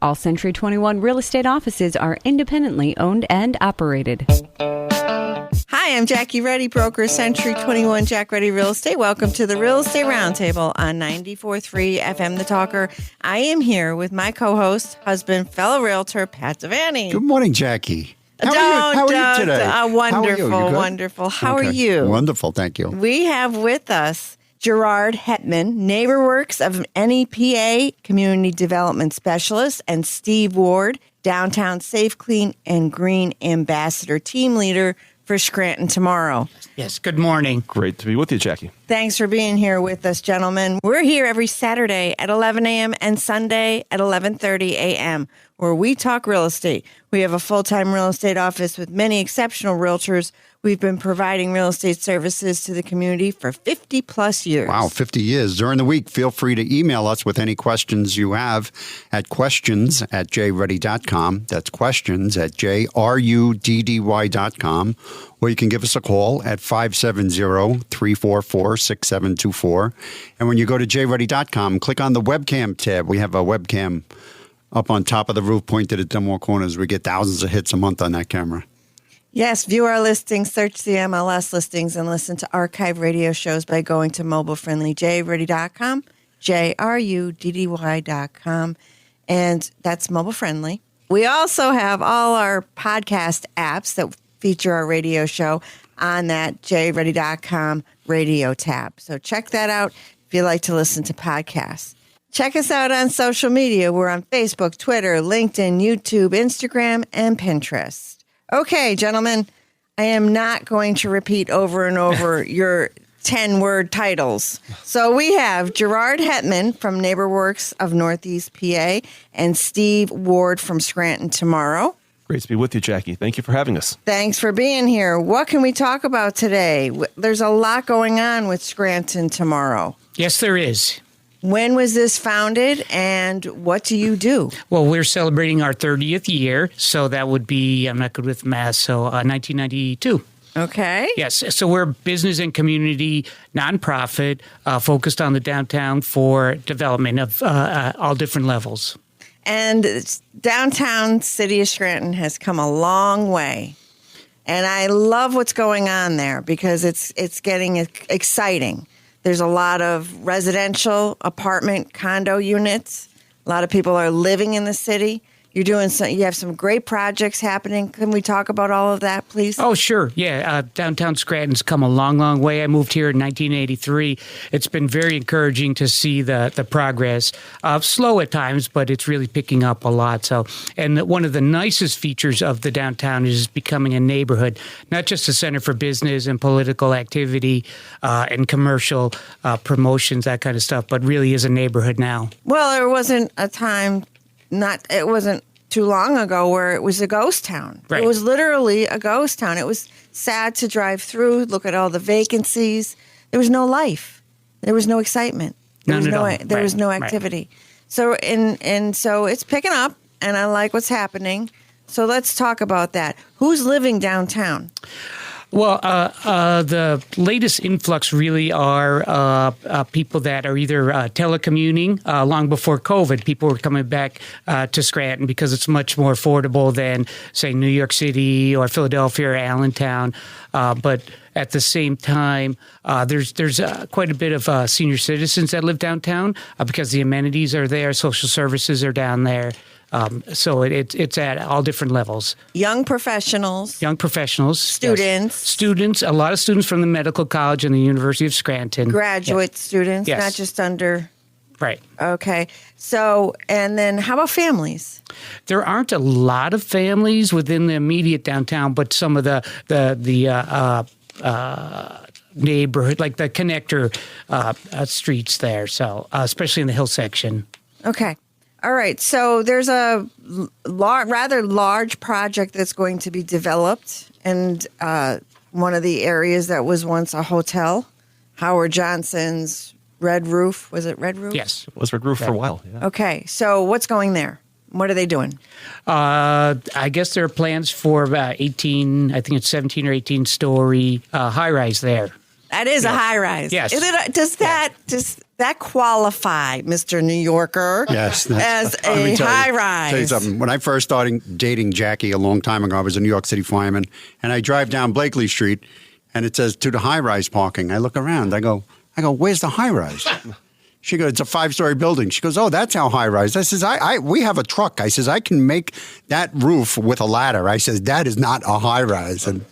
All Century 21 real estate offices are independently owned and operated. Hi, I'm Jackie Ruddy, broker, Century 21 Jack Ruddy Real Estate. Welcome to the Real Estate Roundtable on 94.3 FM The Talker. I am here with my co-host, husband, fellow realtor, Pat Devaney. Good morning, Jackie. How are you today? Wonderful. How are you? Wonderful, thank you. We have with us Gerard Hetman, NeighborWorks of NEPA Community Development Specialist, and Steve Ward, Downtown Safe, Clean, and Green Ambassador Team Leader for Scranton Tomorrow. Yes, good morning. Great to be with you, Jackie. Thanks for being here with us, gentlemen. We're here every Saturday at 11 a.m. and Sunday at 11:30 a.m., where we talk real estate. We have a full-time real estate office with many exceptional realtors. We've been providing real estate services to the community for 50-plus years. Wow, 50 years. During the week, feel free to email us with any questions you have at questions@jruddy.com. That's questions@jruddy.com. Or you can give us a call at 570-344-6724. And when you go to jruddy.com, click on the webcam tab. We have a webcam up on top of the roof pointed at Dunmore Corners. We get thousands of hits a month on that camera. Yes, view our listings, search the MLS listings, and listen to archive radio shows by going to mobile-friendly jruddy.com, jruddy.com, and that's mobile-friendly. We also have all our podcast apps that feature our radio show on that jruddy.com radio tab. So check that out if you like to listen to podcasts. Check us out on social media. We're on Facebook, Twitter, LinkedIn, YouTube, Instagram, and Pinterest. Okay, gentlemen, I am not going to repeat over and over your 10-word titles. So we have Gerard Hetman from NeighborWorks of Northeast PA and Steve Ward from Scranton Tomorrow. Great to be with you, Jackie. Thank you for having us. Thanks for being here. What can we talk about today? There's a lot going on with Scranton Tomorrow. Yes, there is. When was this founded, and what do you do? Well, we're celebrating our 30th year, so that would be, I'm not good with math, so 1992. Okay. Yes, so we're a business and community nonprofit focused on the downtown for development of all different levels. And downtown city of Scranton has come a long way. And I love what's going on there because it's getting exciting. There's a lot of residential apartment condo units. A lot of people are living in the city. You have some great projects happening. Can we talk about all of that, please? Oh, sure. Yeah. Downtown Scranton's come a long, long way. I moved here in 1983. It's been very encouraging to see the progress. Slow at times, but it's really picking up a lot. So, and one of the nicest features of the downtown is becoming a neighborhood, not just a center for business and political activity and commercial promotions, that kind of stuff, but really is a neighborhood now. Well, there wasn't a time, it wasn't too long ago where it was a ghost town. Right. It was literally a ghost town. It was sad to drive through, look at all the vacancies. There was no life. There was no excitement. There was no activity. So so it's picking up, and I like what's happening. So let's talk about that. Who's living downtown? Well, the latest influx really are people that are either telecommuting. Long before COVID, people were coming back to Scranton because it's much more affordable than, say, New York City or Philadelphia or Allentown. But at the same time, there's quite a bit of senior citizens that live downtown because the amenities are there, social services are down there. So it's at all different levels. Young professionals. Students. A lot of students from the Medical College and the University of Scranton. Graduate students, yes. Not just under. Right. Okay. So, and then how about families? There aren't a lot of families within the immediate downtown, but some of the neighborhood, like the connector streets there. So, especially in the hill section. Okay. All right. So there's a rather large project that's going to be developed in one of the areas that was once a hotel, Howard Johnson's Red Roof. Was it Red Roof? Yes. It was Red Roof for a while. Yeah. Okay. So what's going there? What are they doing? I guess there are plans for 17 or 18 story high rise there. That is a high rise. Yes. Does that qualify, Mr. New Yorker? Yes. As a high rise. Tell you something. When I first started dating Jackie a long time ago, I was a New York City fireman, and I drive down Blakely Street, and it says to the high rise parking. I look around. I go, where's the high rise? She goes, it's a 5-story building. She goes, oh, that's how high rise. I says, we have a truck. I says, I can make that roof with a ladder. I says, that is not a high rise. And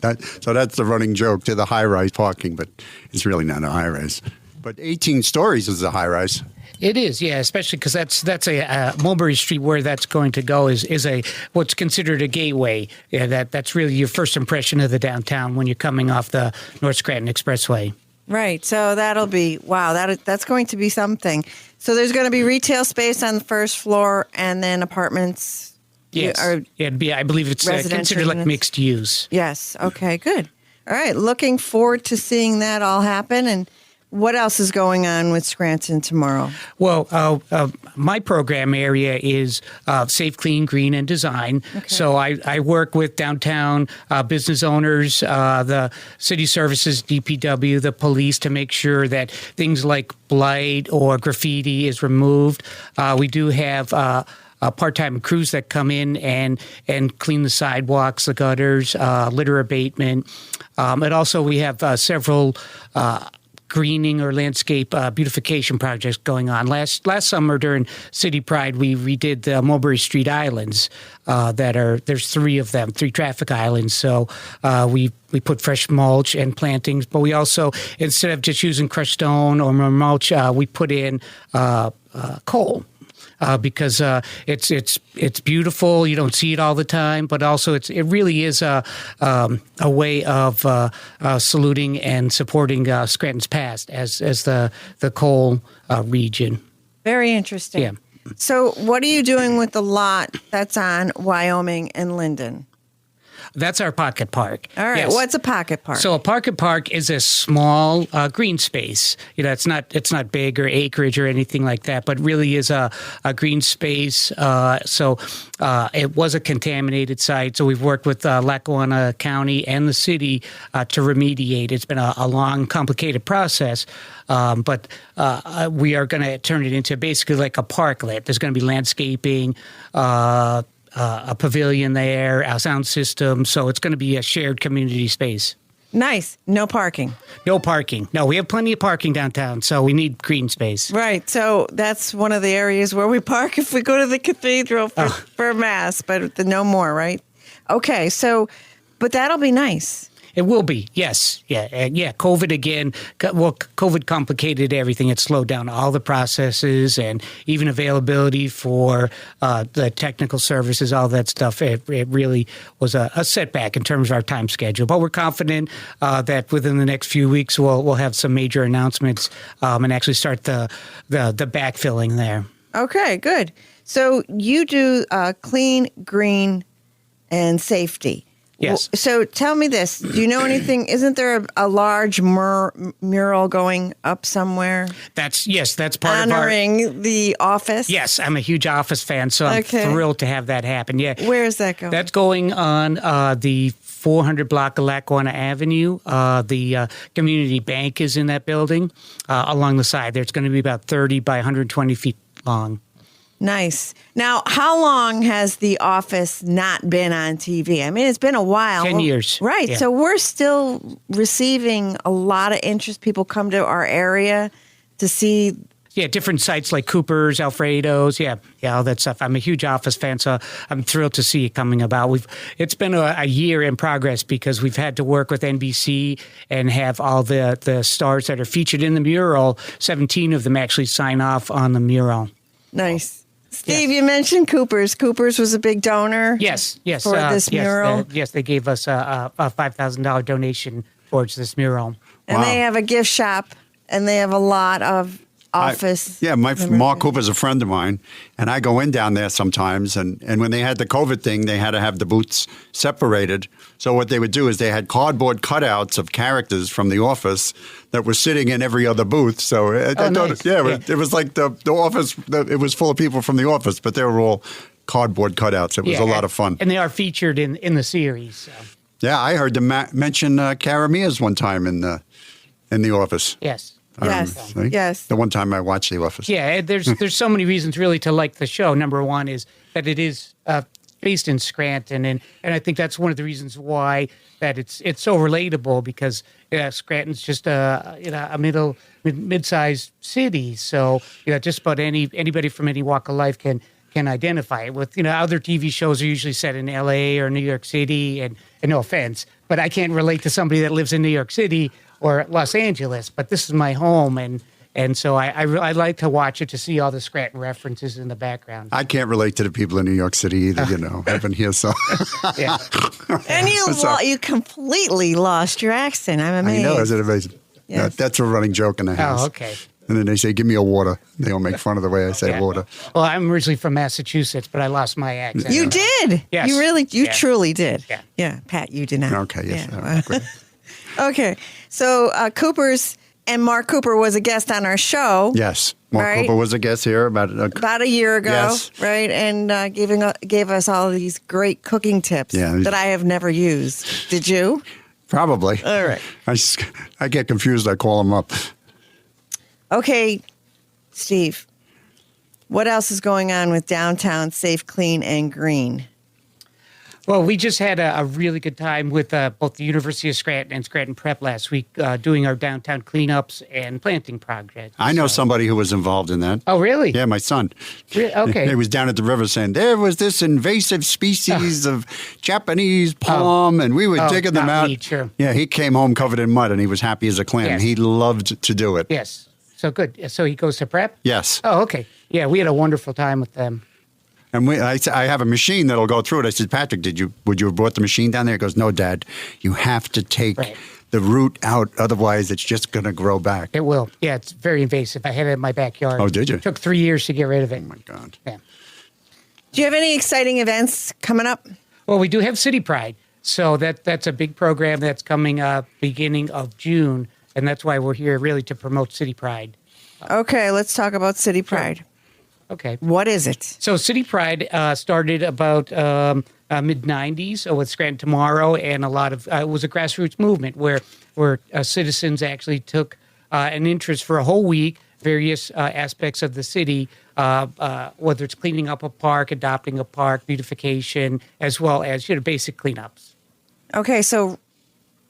so that's the running joke to the high rise parking, but it's really not a high rise. But 18 stories is a high rise. It is, yeah, especially because that's a Mulberry Street where that's going to go is a what's considered a gateway. Yeah, that's really your first impression of the downtown when you're coming off the North Scranton Expressway. Right. So that'll be, wow, that's going to be something. So there's going to be retail space on the first floor and then apartments. Yes. It'd be, I believe it's considered like mixed use. Yes. Okay, good. All right. Looking forward to seeing that all happen. And what else is going on with Scranton tomorrow? Well, my program area is Safe, Clean, Green, and Design. Okay. So I work with downtown business owners, the city services, DPW, the police to make sure that things like blight or graffiti is removed. We do have part-time crews that come in and clean the sidewalks, the gutters, litter abatement. And also we have several greening or landscape beautification projects going on. Last summer during City Pride, we redid the Mulberry Street Islands there's 3 of them, 3 traffic islands. So we put fresh mulch and plantings, but we also, instead of just using crushed stone or mulch, we put in coal. Because it's beautiful. You don't see it all the time, but also it really is a way of saluting and supporting Scranton's past as the coal region. Very interesting. Yeah. So what are you doing with the lot that's on Wyoming and Linden? That's our pocket park. All right. Yes. What's a pocket park? So a pocket park is a small green space. It's not big or acreage or anything like that, but really is a green space. So it was a contaminated site. So we've worked with Lackawanna County and the city to remediate. It's been a long, complicated process. But we are going to turn it into basically like a parklet. There's going to be landscaping, a pavilion there, a sound system. So it's going to be a shared community space. Nice. No parking. No parking. No, we have plenty of parking downtown, so we need green space. Right. So that's one of the areas where we park if we go to the cathedral for Mass, but no more, right? Okay. So, but that'll be nice. It will be, yes. Yeah. COVID again. Well, COVID complicated everything. It slowed down all the processes and even availability for the technical services, all that stuff. It really was a setback in terms of our time schedule. But we're confident that within the next few weeks we'll have some major announcements and actually start the backfilling there. Okay, good. So you do clean, green, and safety. Yes. So tell me this. Do you know anything? Isn't there a large mural going up somewhere? That's part of honoring the office? Yes, I'm a huge Office fan, so I'm thrilled to have that happen. Yeah. Where is that going? That's going on the 400 block of Lackawanna Avenue. The community bank is in that building along the side there. It's going to be about 30 by 120 feet long. Nice. Now, how long has The Office not been on TV? I mean, it's been a while. 10 years. Right. Yeah. So we're still receiving a lot of interest. People come to our area to see. Yeah, different sites like Cooper's, Alfredo's, all that stuff. I'm a huge Office fan, so I'm thrilled to see it coming about. It's been a year in progress because we've had to work with NBC and have all the stars that are featured in the mural, 17 of them actually sign off on the mural. Nice. Steve, you mentioned Cooper's. Cooper's was a big donor. Yes. For this mural. They gave us a $5,000 donation towards this mural. And they have a gift shop, and they have a lot of Office. Mark Cooper's a friend of mine, and I go in down there sometimes. And when they had the COVID thing, they had to have the booths separated. So what they would do is they had cardboard cutouts of characters from The Office that were sitting in every other booth. So it was like the Office. It was full of people from The Office, but they were all cardboard cutouts. It was a lot of fun. And they are featured in the series. So. Yeah, I heard them mention Carameas one time in in The Office. Yes. Yes. See? Yes. The one time I watched The Office. Yeah, there's so many reasons really to like the show. Number one is that it is based in Scranton, and I think that's one of the reasons why that it's so relatable, because Scranton's just a mid-sized city, so just about anybody from any walk of life can identify it with. Other TV shows are usually set in L.A. or New York City, and no offense, but I can't relate to somebody that lives in New York City or Los Angeles. But this is my home, and so I like to watch it to see all the Scranton references in the background. I can't relate to the people in New York City either, I've been here, so. Yeah. And you completely lost your accent. I'm amazed. I know, isn't it amazing? Yes. That's a running joke in the house. Oh, okay. And then they say, give me a water. They all make fun of the way I say Yeah. water. Well, I'm originally from Massachusetts, but I lost my accent. You did. Yes. You Yeah. truly did. Yeah. Yeah, Pat, you did not. Okay, yes. Yeah. Great. Okay. So Cooper's and Mark Cooper was a guest on our show. Yes. Mark Right. Cooper was a guest here about About a year ago, Yes. right? And gave us all these great cooking tips Yeah. that I have never used. Did you? probably. All right. I get confused. I call him up. Okay, Steve, what else is going on with downtown Safe, Clean, and Green? Well, we just had a really good time with both the University of Scranton and Scranton Prep last week doing our downtown cleanups and planting projects. I know somebody who was involved in that. Oh, really? Yeah, my son. Okay. He was down at the river saying, there was this invasive species of Japanese palm, and we were digging them not out. me, sure. Yeah, he came home covered in mud, and he was happy as a clam. Yes. He loved to do it. Yes. So good. So he goes to prep? Yes. Oh, okay. Yeah, we had a wonderful time with them. And I have a machine that'll go through it. I said, Patrick, would you have brought the machine down there? He goes, no, Dad. You have to take the root out. Otherwise, it's just going to grow back. It will. Yeah, it's very invasive. I had it in my backyard. Oh, did you? It took 3 years to get rid of it. Oh, my God. Yeah. Do you have any exciting events coming up? Well, we do have City Pride. So that's a big program that's coming up beginning of June. And that's why we're here really to promote City Pride. Okay, let's talk about City Pride. Okay. What is it? So City Pride started about mid-'90s with Scranton Tomorrow, and a lot of it was a grassroots movement where citizens actually took an interest for a whole week, various aspects of the city, whether it's cleaning up a park, adopting a park, beautification, as well as basic cleanups. Okay, so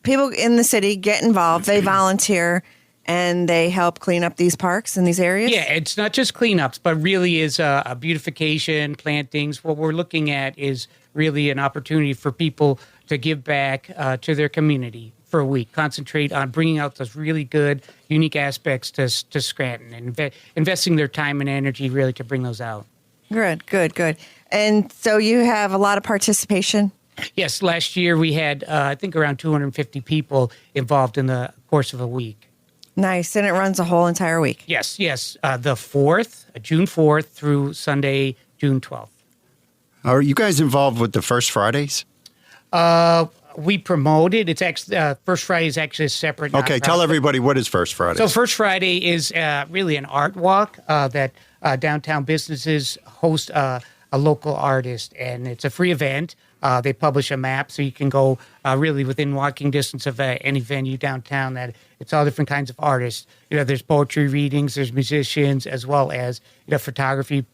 people in the city get involved. They volunteer, and they help clean up these parks and these areas? Yeah, it's not just cleanups, but really is a beautification, plantings. What we're looking at is really an opportunity for people to give back to their community for a week, concentrate on bringing out those really good, unique aspects to Scranton, and investing their time and energy really to bring those out. Good. And so you have a lot of participation? Yes, last year we had, I think, around 250 people involved in the course of a week. Nice. And it runs a whole entire week? Yes. The 4th, June 4th through Sunday, June 12th. Are you guys involved with the First Fridays? We promote it. It's actually First Friday is actually a separate. Okay, tell everybody what is First Friday. So First Friday is really an art walk that downtown businesses host a local artist, and it's a free event. They publish a map, so you can go really within walking distance of any venue downtown. That it's all different kinds of artists. There's poetry readings, there's musicians, as well as photography,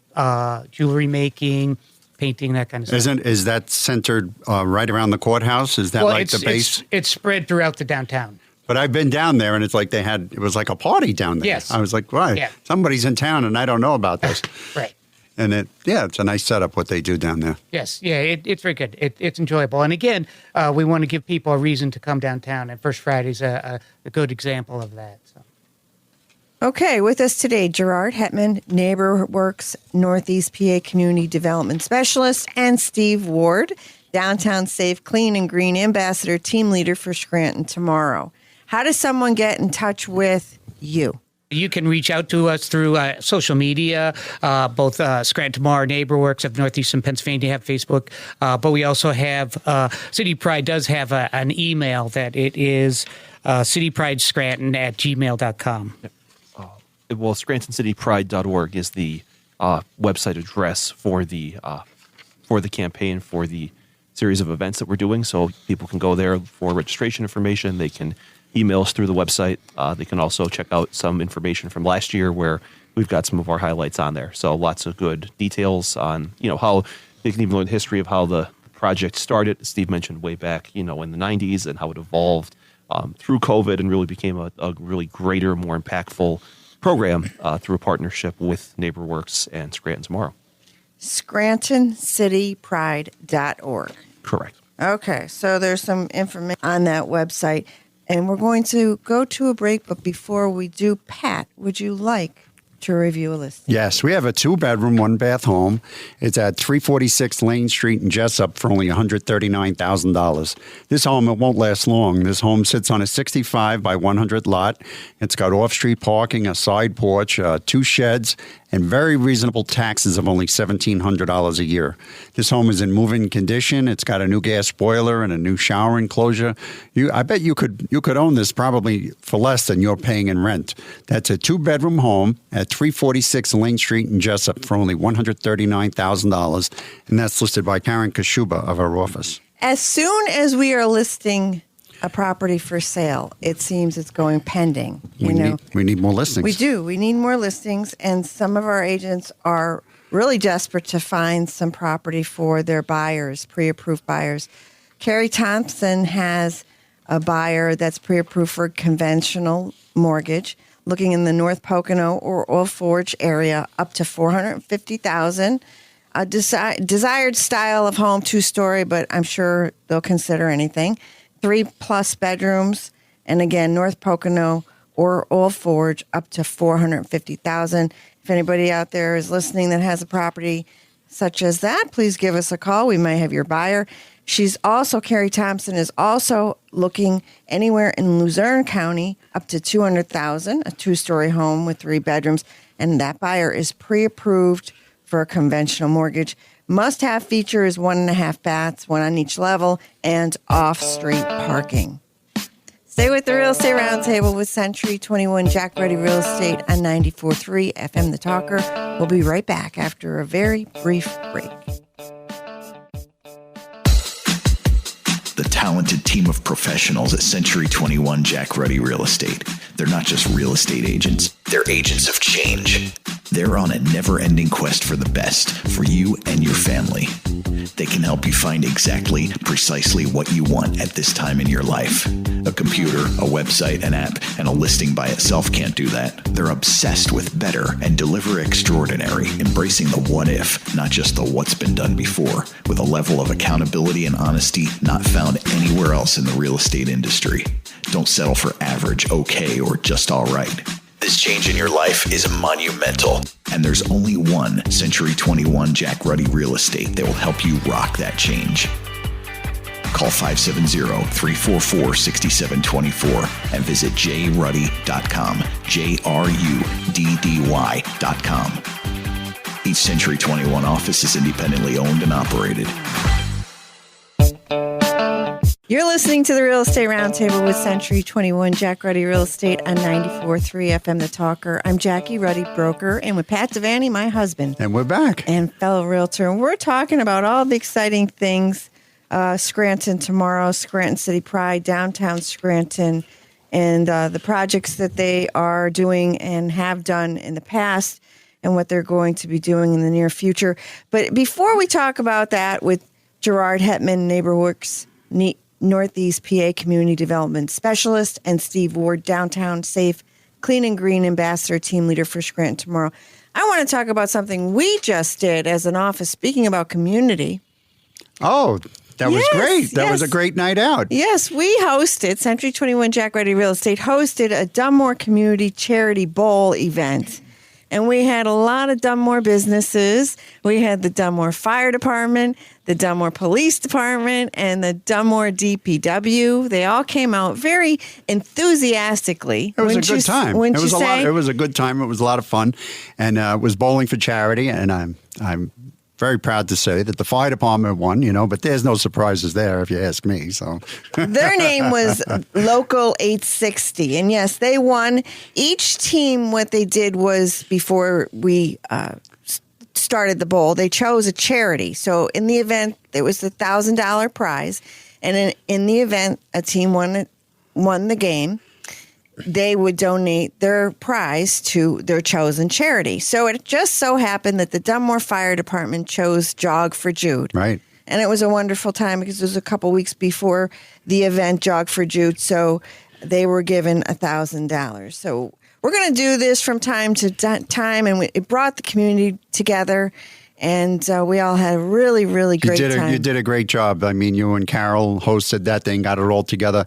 jewelry making, painting, that kind of stuff. Is that centered right around the courthouse? Is that like the base? It's spread throughout the downtown. But I've been down there, and it's like it was like a party down there. Yes. I was like, why? Yeah. Somebody's in town, and I don't know about this. Right. And it's a nice setup what they do down there. Yes, yeah, it's very good. It's enjoyable. And again, we want to give people a reason to come downtown, and First Friday's a good example of that. So. Okay, with us today, Gerard Hetman, NeighborWorks Northeast PA Community Development Specialist, and Steve Ward, Downtown Safe, Clean, and Green Ambassador, Team Leader for Scranton Tomorrow. How does someone get in touch with you? You can reach out to us through social media. Both Scranton Tomorrow, NeighborWorks of Northeastern Pennsylvania have Facebook, but we also have City Pride does have an email that it is citypridescranton@gmail.com. Well, ScrantonCityPride.org is the website address for the campaign, for the series of events that we're doing. So people can go there for registration information. They can emails through the website. They can also check out some information from last year where we've got some of our highlights on there. So lots of good details on, how they can even learn the history of how the project started. Steve mentioned way back, in the 90s and how it evolved through COVID and really became a really greater, more impactful program through a partnership with NeighborWorks and Scranton Tomorrow. ScrantonCityPride.org. Correct. Okay, so there's some information on that website, and we're going to go to a break, but before we do, Pat, would you like to review a list? Yes, we have a 2-bedroom, 1-bath home. It's at 346 Lane Street in Jessup for only $139,000. This home, it won't last long. This home sits on a 65 by 100 lot. It's got off-street parking, a side porch, 2 sheds, and very reasonable taxes of only $1,700 a year. This home is in move-in condition. It's got a new gas boiler and a new shower enclosure. I bet you could own this probably for less than you're paying in rent. That's a 2-bedroom home at 346 Lane Street in Jessup for only $139,000, and that's listed by Karen Kashuba of our office. As soon as we are listing a property for sale, it seems it's going pending. We need more listings. We do. We need more listings, and some of our agents are really desperate to find some property for their buyers, pre-approved buyers. Carrie Thompson has a buyer that's pre-approved for a conventional mortgage, looking in the North Pocono or Old Forge area, up to $450,000. A desired style of home, 2-story, but I'm sure they'll consider anything. 3+ bedrooms, and again, North Pocono or Old Forge, up to $450,000. If anybody out there is listening that has a property such as that, please give us a call. We may have your buyer. Carrie Thompson is also looking anywhere in Luzerne County up to $200,000, a 2-story home with 3 bedrooms, and that buyer is pre-approved for a conventional mortgage. Must-have feature is 1.5 baths, 1 on each level, and off-street parking. Stay with the Real Estate Roundtable with Century 21 Jack Ruddy Real Estate on 94.3 FM The Talker. We'll be right back after a very brief break. The talented team of professionals at Century 21 Jack Ruddy Real Estate. They're not just real estate agents, they're agents of change. They're on a never-ending quest for the best for you and your family. They can help you find precisely what you want at this time in your life. A computer, a website, an app, and a listing by itself can't do that. They're obsessed with better and deliver extraordinary, embracing the what if, not just the what's been done before, with a level of accountability and honesty not found anywhere else in the real estate industry. Don't settle for average, okay, or just all right. This change in your life is monumental, and there's only one Century 21 Jack Ruddy Real Estate that will help you rock that change. Call 570-344-6724 and visit jruddy.com, JRUDDY.com. Each Century 21 office is independently owned and operated. You're listening to the Real Estate Roundtable with Century 21 Jack Ruddy Real Estate on 94.3 FM The Talker. I'm Jackie Ruddy, broker, and with Pat Devaney, my husband. And we're back. And fellow realtor. And we're talking about all the exciting things, Scranton Tomorrow, Scranton City Pride, downtown Scranton, and the projects that they are doing and have done in the past and what they're going to be doing in the near future. But before we talk about that with Gerard Hetman, NeighborWorks, Northeast PA Community Development Specialist, and Steve Ward, Downtown Safe, Clean and Green Ambassador Team Leader for Scranton Tomorrow. I want to talk about something we just did as an office, speaking about community. Oh, that was great. That was a great night out. Yes, we hosted, Century 21 Jack Ruddy Real Estate hosted a Dunmore Community Charity Bowl event. And we had a lot of Dunmore businesses. We had the Dunmore Fire Department, the Dunmore Police Department, and the Dunmore DPW. They all came out very enthusiastically. It was a good time. It was a good time. It was a lot of fun, and it was bowling for charity. And I'm very proud to say that the fire department won, but there's no surprises there if you ask me. So their name was Local 860. And yes, they won. Each team, what they did was before we started the bowl, they chose a charity. So in the event, there was the $1,000 prize. And in the event, a team won won the game, they would donate their prize to their chosen charity. So it just so happened that the Dunmore Fire Department chose Jog for Jude. Right. And it was a wonderful time because it was a couple weeks before the event, Jog for Jude. So they were given $1,000. So we're going to do this from time to time, and it brought the community together. And we all had a really, really great time. You did a great job. I mean, you and Carol hosted that thing, got it all together.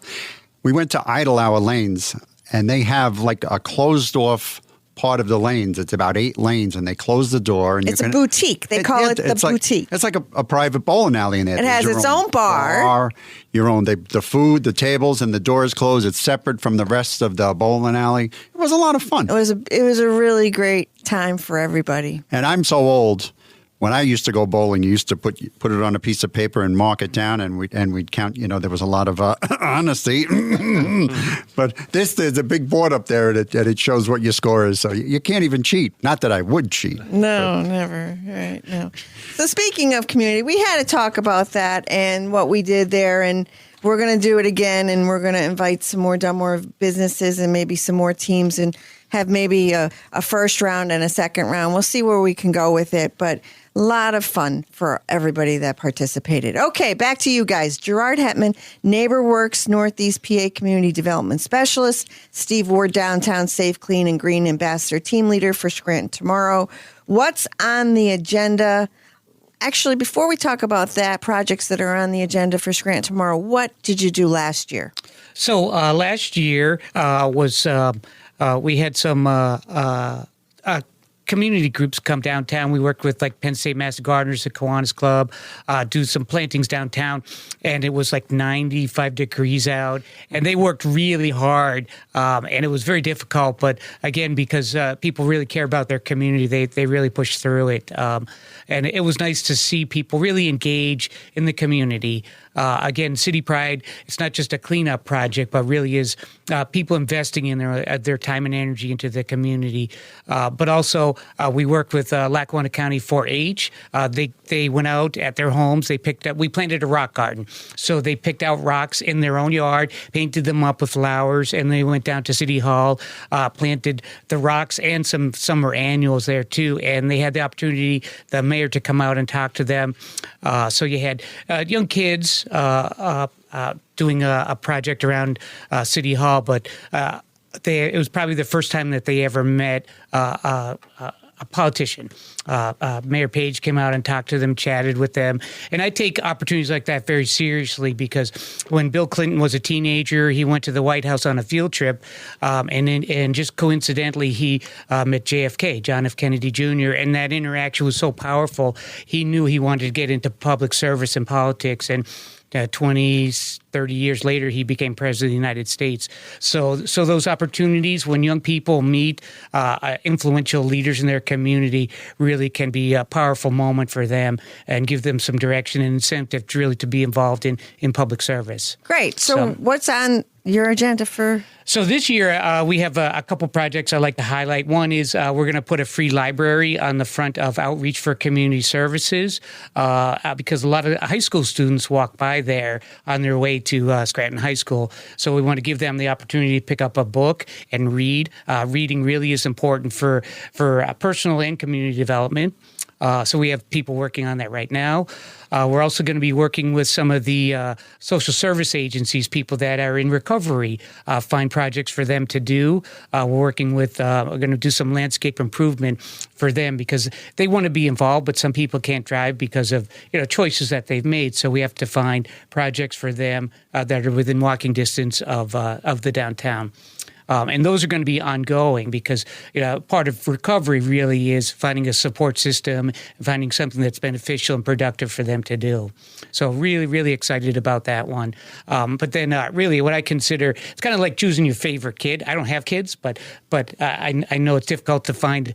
We went to Idle Hour Lanes, and they have like a closed-off part of the lanes. It's about 8 lanes, and they close the door. And it's a boutique. They call it the boutique. It's like a private bowling alley in there. It has its own bar. Your own the food, the tables, and the doors closed. It's separate from the rest of the bowling alley. It was a lot of fun. It was a really great time for everybody. And I'm so old. When I used to go bowling, you used to put it on a piece of paper and mark it down, and we'd count. You know, there was a lot of honesty. But there's a big board up there that it shows what your score is, so you can't even cheat. Not that I would cheat. No, never. Right? No. So speaking of community, we had to talk about that and what we did there, and we're going to do it again, and we're going to invite some more Dunmore businesses and maybe some more teams, and have maybe a first round and a second round. We'll see where we can go with it, but a lot of fun for everybody that participated. Okay, back to you guys. Gerard Hetman, NeighborWorks Northeast PA Community Development Specialist. Steve Ward, Downtown Safe, Clean, and Green Ambassador Team Leader for Scranton Tomorrow. What's on the agenda? Actually, before we talk about that, projects that are on the agenda for Scranton Tomorrow, what did you do last year? So last year we had some community groups come downtown. We worked with like Penn State Master Gardeners, the Kiwanis Club, do some plantings downtown, and it was like 95 degrees out, and they worked really hard, and it was very difficult, but again, because people really care about their community, they really pushed through it, and it was nice to see people really engage in the community. Again, City Pride, it's not just a cleanup project, but really is people investing in their time and energy into the community. But also, we worked with Lackawanna County 4-H. They went out at their homes. We planted a rock garden. So they picked out rocks in their own yard, painted them up with flowers, and they went down to City Hall, planted the rocks and some summer annuals there too. And they had the opportunity, the mayor, to come out and talk to them. So you had young kids doing a project around City Hall, but it was probably the first time that they ever met a politician. Mayor Page came out and talked to them, chatted with them. And I take opportunities like that very seriously because when Bill Clinton was a teenager, he went to the White House on a field trip. And just coincidentally, he met JFK, John F. Kennedy Jr., and that interaction was so powerful. He knew he wanted to get into public service and politics. And 20, 30 years later, he became president of the United States. So those opportunities when young people meet influential leaders in their community really can be a powerful moment for them and give them some direction and incentive to be involved in public service. Great. So what's on your agenda for? So this year, we have a couple projects I'd like to highlight. One is we're going to put a free library on the front of Outreach for Community Services because a lot of high school students walk by there on their way to Scranton High School. So we want to give them the opportunity to pick up a book and read. Reading really is important for personal and community development. So we have people working on that right now. We're also going to be working with some of the social service agencies, people that are in recovery, find projects for them to do. We're working with, we're going to do some landscape improvement for them because they want to be involved, but some people can't drive because of choices that they've made. So we have to find projects for them that are within walking distance of the downtown. And those are going to be ongoing because part of recovery really is finding a support system, finding something that's beneficial and productive for them to do. So really, really excited about that one. But then really what I consider, it's kind of like choosing your favorite kid. I don't have kids, but I know it's difficult to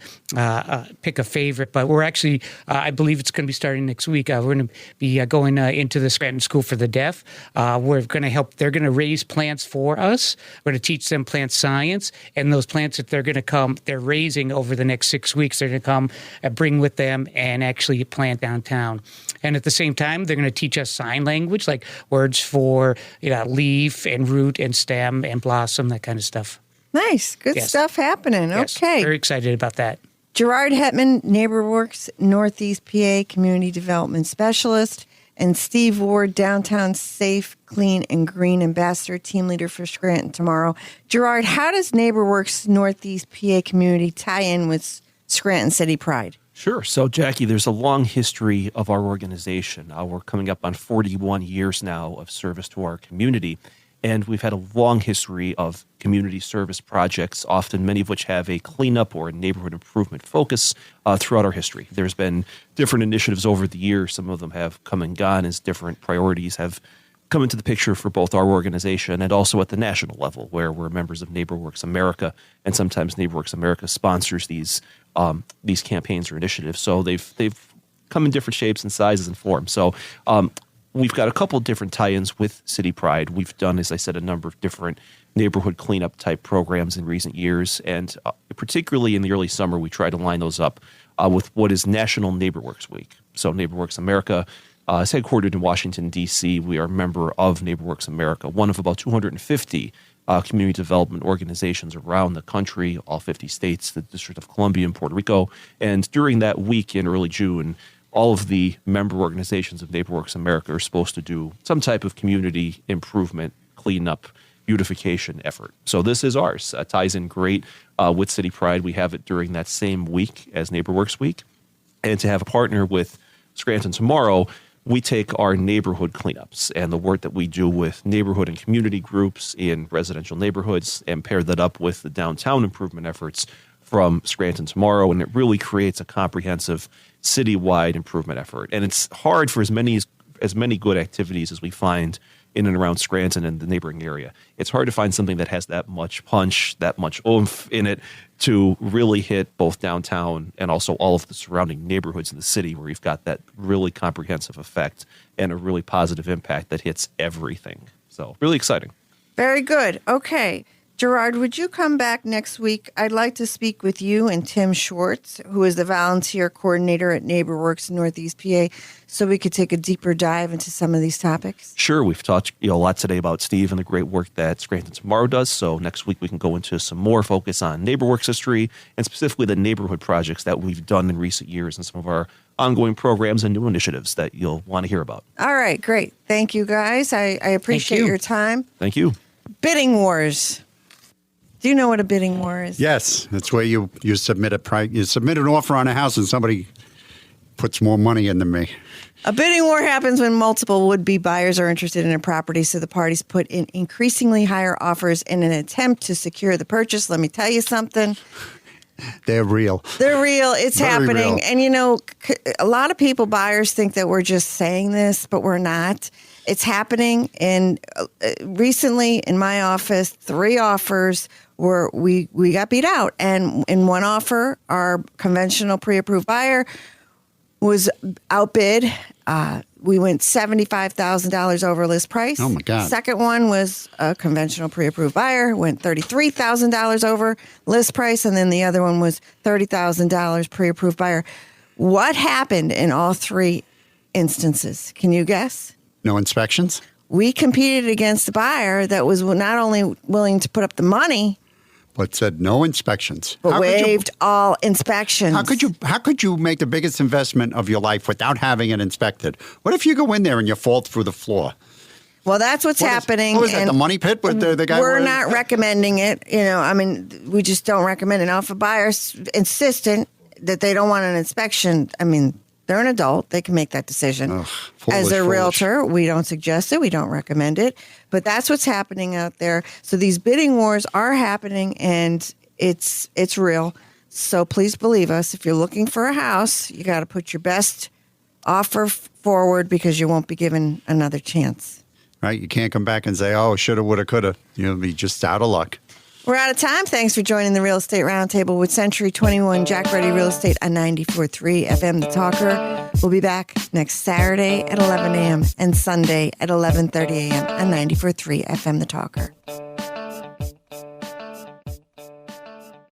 pick a favorite. But we're actually, I believe it's going to be starting next week. We're going to be going into the Scranton School for the Deaf. We're going to help, they're going to raise plants for us. We're going to teach them plant science, and those plants that they're raising over the next 6 weeks, they're going to come bring with them and actually plant downtown. And at the same time, they're going to teach us sign language, like words for leaf and root and stem and blossom, that kind of stuff. Nice. Good stuff happening. Yes, Okay. very excited about that. Gerard Hetman, NeighborWorks Northeast PA Community Development Specialist, and Steve Ward, Downtown Safe, Clean, and Green Ambassador, Team Leader for Scranton Tomorrow. Gerard, how does NeighborWorks Northeast PA Community tie in with Scranton City Pride? Sure. So, Jackie, there's a long history of our organization. We're coming up on 41 years now of service to our community. And we've had a long history of community service projects, often many of which have a cleanup or a neighborhood improvement focus throughout our history. There's been different initiatives over the years. Some of them have come and gone as different priorities have come into the picture for both our organization and also at the national level, where we're members of NeighborWorks America, and sometimes NeighborWorks America sponsors these campaigns or initiatives. So they've come in different shapes and sizes and forms. So we've got a couple different tie-ins with City Pride. We've done, as I said, a number of different neighborhood cleanup type programs in recent years, and particularly in the early summer, we try to line those up with what is National NeighborWorks Week. So NeighborWorks America is headquartered in Washington, D.C. We are a member of NeighborWorks America, one of about 250 community development organizations around the country, all 50 states, the District of Columbia and Puerto Rico. And during that week in early June, all of the member organizations of NeighborWorks America are supposed to do some type of community improvement, cleanup, beautification effort. So this is ours. Ties in great with City Pride. We have it during that same week as NeighborWorks Week. And to have a partner with Scranton Tomorrow, we take our neighborhood cleanups and the work that we do with neighborhood and community groups in residential neighborhoods and pair that up with the downtown improvement efforts from Scranton Tomorrow, and it really creates a comprehensive citywide improvement effort. And it's hard for as many good activities as we find in and around Scranton and the neighboring area. It's hard to find something that has that much punch, that much oomph in it to really hit both downtown and also all of the surrounding neighborhoods in the city, where you've got that really comprehensive effect and a really positive impact that hits everything. So really exciting. Very good. Okay. Gerard, would you come back next week? I'd like to speak with you and Tim Schwartz, who is the volunteer coordinator at NeighborWorks Northeast PA, so we could take a deeper dive into some of these topics. Sure. We've talked a lot today about Steve and the great work that Scranton Tomorrow does. So next week we can go into some more focus on NeighborWorks history and specifically the neighborhood projects that we've done in recent years and some of our ongoing programs and new initiatives that you'll want to hear about. All right. Great. Thank you, guys. I appreciate your time. Thank you. Bidding wars. Do you know what a bidding war is? Yes, that's where you submit an offer on a house and somebody puts more money in than me. A bidding war happens when multiple would-be buyers are interested in a property, so the parties put in increasingly higher offers in an attempt to secure the purchase. Let me tell you something. They're real. They're real. It's Very happening. real. And, a lot of buyers think that we're just saying this, but we're not. It's happening. And recently in my office, 3 offers were we got beat out. And in one offer, our conventional pre-approved buyer was outbid. We went $75,000 over list price. Oh, my God. Second one was a conventional pre-approved buyer, went $33,000 over list price. And then the other one was $30,000 pre-approved buyer. What happened in all 3 instances? Can you guess? No inspections? We competed against a buyer that was not only willing to put up the money, But said no inspections. but waived all inspections. How could you make the biggest investment of your life without having it inspected? What if you go in there and you fall through the floor? Well, that's what's happening. What was that, the money pit? With the guy we're not recommending it. We just don't recommend it. Now, if a buyer's insistent that they don't want an inspection, they're an adult. They can make that decision. As a realtor, we don't suggest it. We don't recommend it. But that's what's happening out there. So these bidding wars are happening, and it's real. So please believe us. If you're looking for a house, you got to put your best offer forward because you won't be given another chance. Right? You can't come back and say, oh, shoulda, woulda, coulda. You'll be just out of luck. We're out of time. Thanks for joining the Real Estate Roundtable with Century 21 Jack Ruddy Real Estate on 94.3 FM The Talker. We'll be back next Saturday at 11 a.m. and Sunday at 11:30 a.m. on 94.3 FM The Talker.